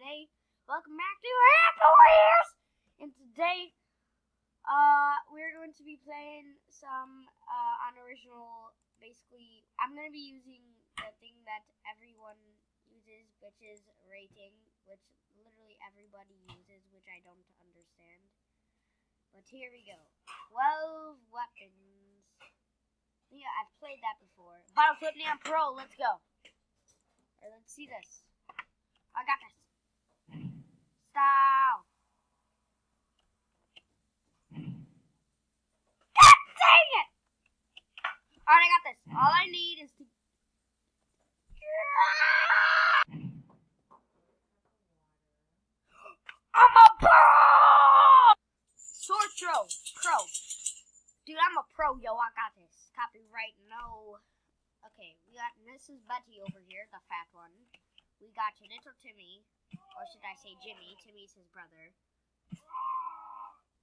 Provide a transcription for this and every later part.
Hey, welcome back to Apple Ears! And today, we're going to be playing some, unoriginal, basically, I'm going to be using the thing that everyone uses, which is rating, which literally everybody uses, which I don't understand. But here we go. 12 weapons. Yeah, I've played that before. Battlefield Neon Pro, let's go. Alright, let's see this. I got this. Style. God dang it! Alright, I got this. All I need is to... I'm a pro! Short throw. Pro. Dude, I'm a pro, yo. I got this. Copyright, no. Okay, we got Mrs. Betty over here, the fat one. We got little Timmy. Or should I say Jimmy? Timmy's his brother.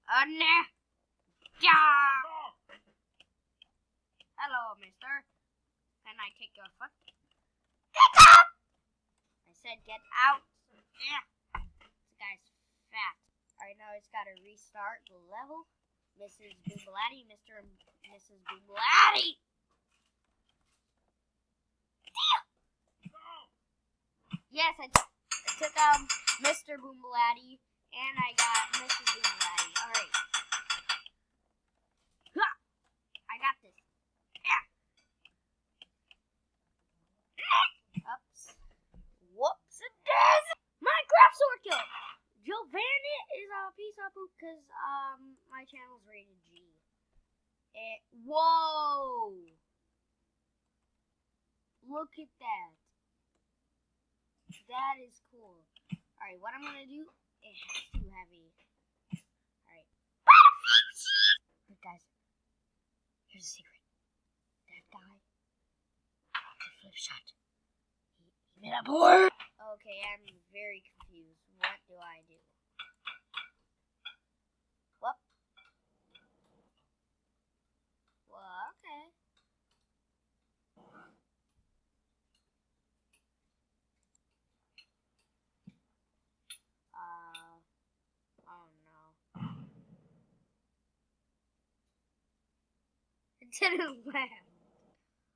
Nah. Yeah. Hello, mister. Can I take your foot? Get out! I said get out. Yeah. This guy's fat. Alright, now it's got to restart the level. Mrs. Boobalatti, Mr. and Mrs. Boobalatti. Yes, I took Mr. Boobalatti and I got Mrs. Boobalatti. Alright. I got this. Yeah. Oops. Whoops it does. Minecraft sword kill. Giovanni is a piece of poop because my channel's rated G. Whoa. Look at that. That is cool. Alright, what I'm gonna do, it's too heavy. Alright. But guys, here's a secret. That guy, the flip shot. He made a board. Okay, I'm very confused. What do I do? Whoop. Well, okay. Oh no. It didn't land.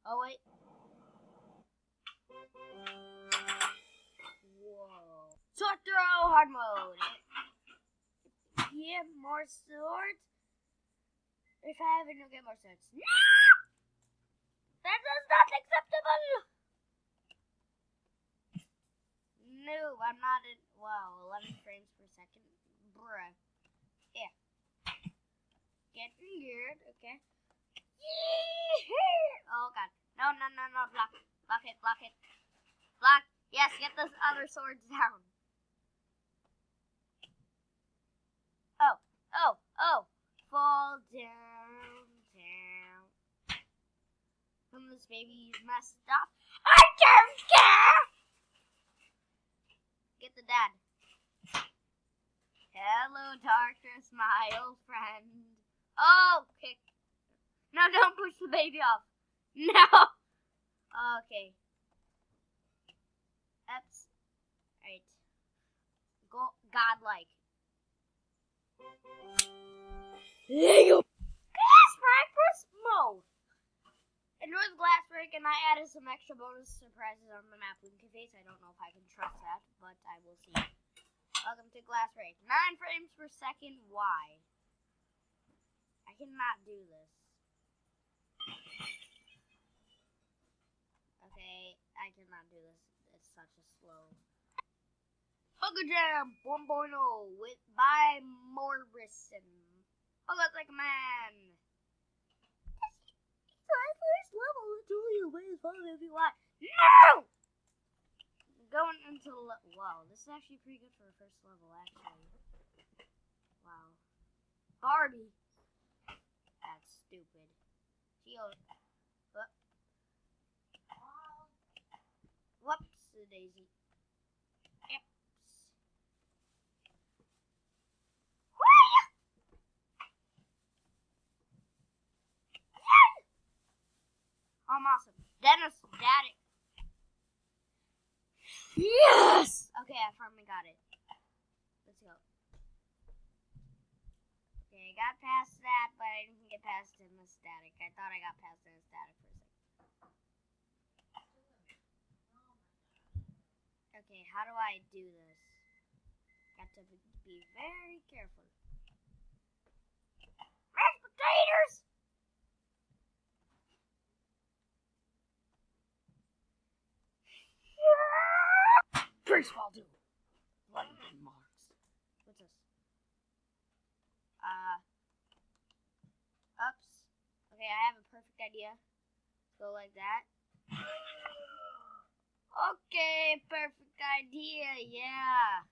Oh wait. Whoa. Sword throw, hard mode. Yeah, more swords. If I have it, you'll get more swords. No! That is not acceptable! No, I'm not in... Wow, 11 frames per second. Bruh. Yeah. Getting good, okay. Oh, God. No. Block it. Block it. Block. Yes, get those other swords down. Oh. Fall down. When this baby's messed up. I don't care! Get the dad. Hello, darkness, my old friend. Oh, kick. No, don't push the baby off. No. Okay. Oops. Right. Go godlike. Lego. Glass break mode. Enjoy the glass break, and I added some extra bonus surprises on the map with Cafes. I don't know if I can trust that, but I will see. Welcome to glass break. 9 frames per second. Why? I cannot do this. Okay, I cannot do this. It's such a slow. Hugger Jam 1.0 by Morrison. Oh, that's like a man. It's my first level. It's only a way as fun as you want. No! Going into wow, this is actually pretty good for a first level, actually. Wow. Barbie. That's stupid. Whoops, daisy. Yep. I'm awesome. Dennis, daddy. Yes! Okay, I finally got it. Let's go. Okay, I got past that, but I didn't get past in the static. I thought I got past in the static for a second. Okay, how do I do this? Got to be very careful. Mashed potatoes! First of all, do lightning marks. What's this? Oops. Okay, I have a perfect idea. Go like that. Okay, perfect idea, yeah.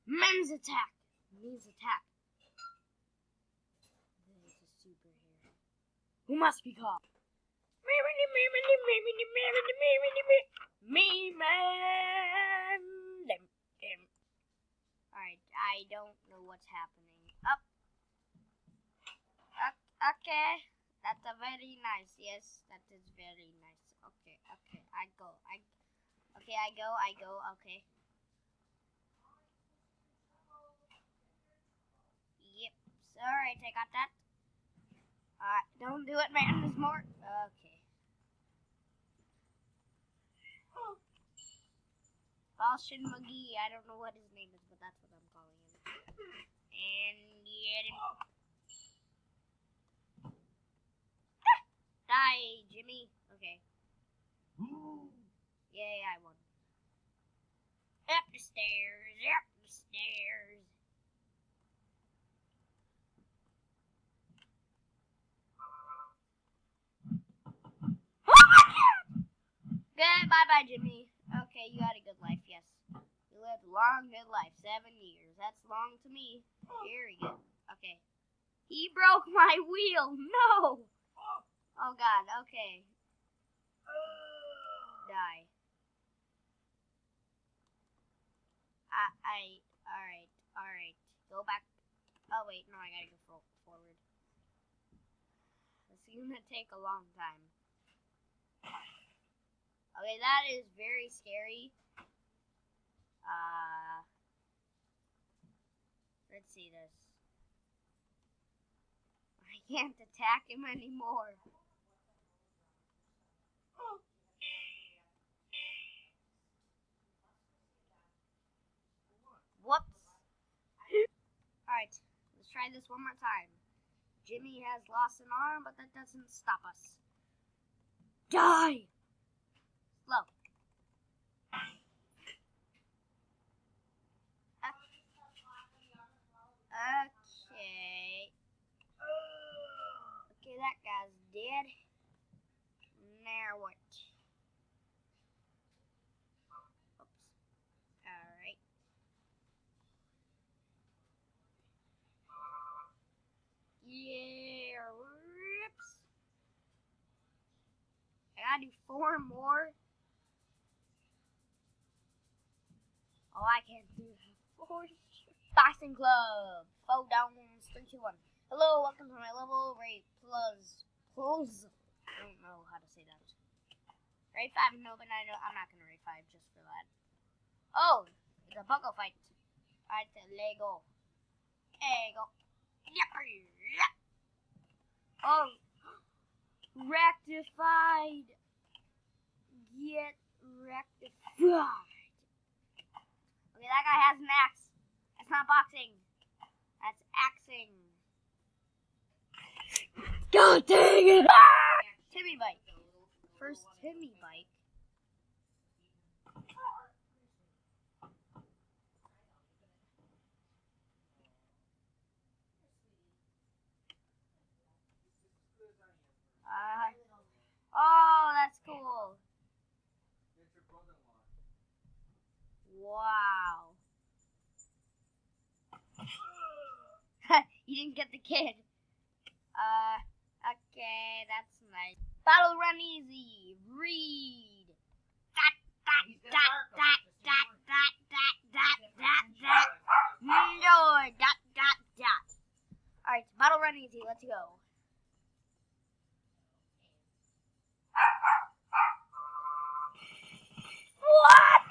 Men's attack. Men's attack. There's a superhero who must be called. Me, man. Alright, I don't know what's happening. Up. Okay. That's a very nice. Yes, that is very nice. Okay. I go. Okay. Yep. Alright, I got that. Don't do it, man. There's more. Okay. Falchion McGee. I don't know what his name is, but that's what I'm calling him. And yeah. Die, Jimmy. Okay. Yay, I won. Up the stairs. Good. Bye, Jimmy. Okay, you had a good life, yes. You lived a long, good life. 7 years. That's long to me. Here we go. Okay. He broke my wheel. No. Oh, God. Okay. Die. Alright. Go back. Oh, wait. No, I gotta go forward. This is gonna take a long time. Okay, that is very scary. Let's see this. I can't attack him anymore. Whoops. Alright, let's try this one more time. Jimmy has lost an arm, but that doesn't stop us. Die! Slow. Okay. Okay, that guy's dead. Now what? Oops. Alright. Yeah, rips. I gotta do 4 more. Oh, I can't do 4. Boxing Club. 4 downs, 3, 2, 1. Hello, welcome to my level. Raid plus. I don't know how to say that. Raid 5, no, but I'm not gonna raid 5 just for that. Oh, it's a buckle fight. Alright, Lego. Oh, rectified. Get rectified. Okay, that guy has an axe. That's not boxing. That's axing. God dang it! Timmy bike. First Timmy bike. Oh, that's cool. Wow. You didn't get the kid. Okay, that's nice. Battle run easy. Read. Dot. Alright, Battle Run Easy, let's go. What?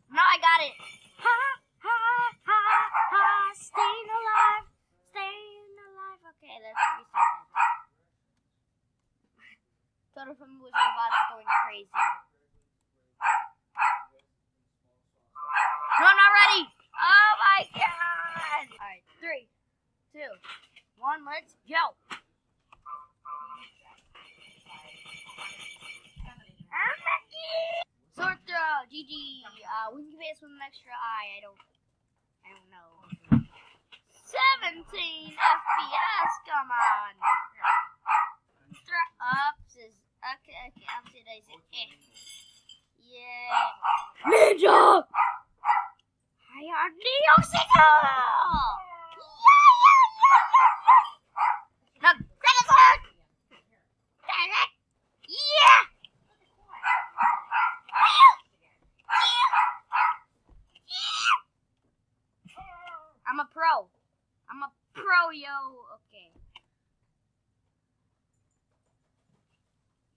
No, I got it. Ha, ha, ha, ha, staying alive, staying alive. Okay, let's restart that. Total from Wizard of Oz is going crazy. No, I'm not ready. Oh my god. Alright, 3, 2, 1, let's go. Sword throw, GG. Winky face with an extra eye. I don't know. 17 FPS. Come on. Ups is okay. Upsy daisy. Yeah. Ninja. Hi, Neoxical. Now, credit sword. Yeah. I'm a pro. Yo. Okay.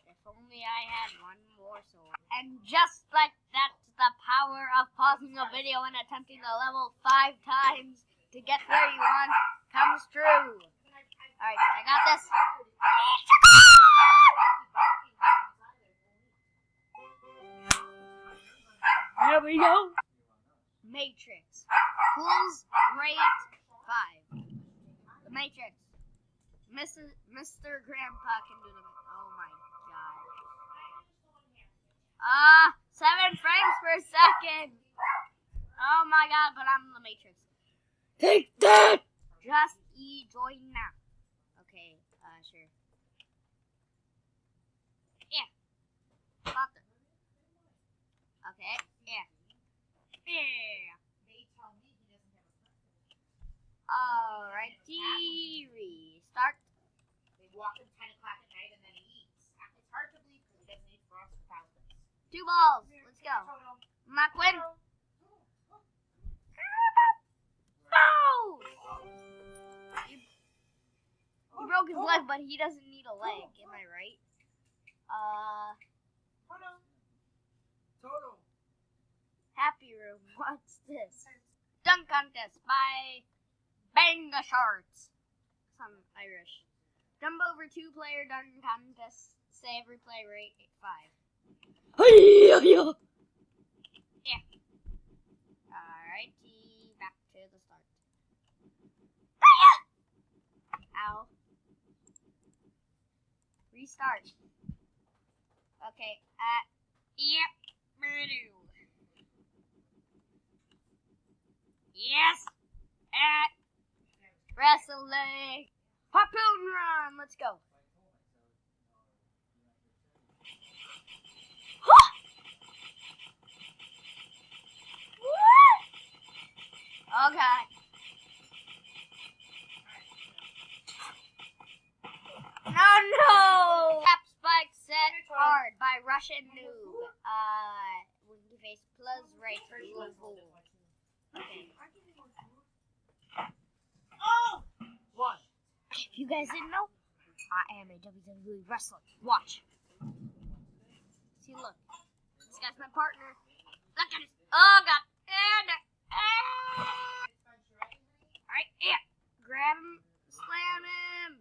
If only I had one more sword. And just like that, the power of pausing a video and attempting the level 5 times to get where you want comes true. Alright, I got this. There we go. Matrix. Pulls rate 5. The Matrix. Mr. Grandpa can do them. Oh my god. 7 frames per second. Oh my god, but I'm the Matrix. Take that! Just join now. Okay, sure. Yeah. Father. Okay, yeah. Yeah. Alrighty, restart. They walk at 10 o'clock at night and then he eats. It's hard to believe because he doesn't eat frost or powders. 2 balls. Let's go. McQuinn. Oh! He broke his leg, but he doesn't need a leg. Am I right? Total. Happy Room. What's this? Dunk contest by Banga Shorts. Some Irish. Jump over 2-player dunk contest. Save replay rate 5. Yeah. Alrighty, back to the start. Ow. Restart. Okay, yep, yes, wrestling. Harpoon run, let's go. Oh god. No! Tap spike set hard by Russian noob. Winky face plus right level. Okay. Oh! 1. If you guys didn't know, I am a WWE wrestler. Watch. See, look. This guy's my partner. Look at his. Oh god. Alright, yeah. Grab him. Slam him.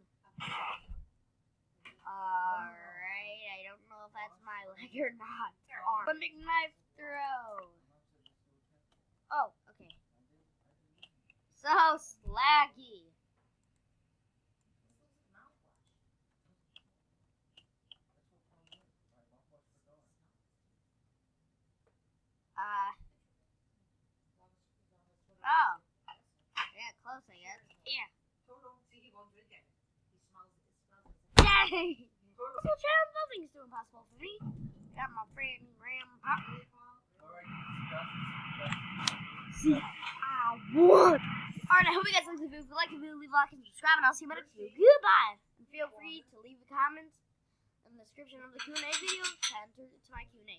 Alright, I don't know if that's my leg or not. Olympic knife throw. Oh, okay. So slaggy. Oh. Yeah, close, I guess. Yeah. See, he won't drink it. He smells it. Dang! So, child, nothing's too impossible for me. Got my friend Grandpa. See, I won! Alright, I hope you guys liked the video. If you like the video, leave a like and subscribe, and I'll see you in my next video. Goodbye! And feel free to leave the comments in the description of the Q&A video to enter to my Q&A.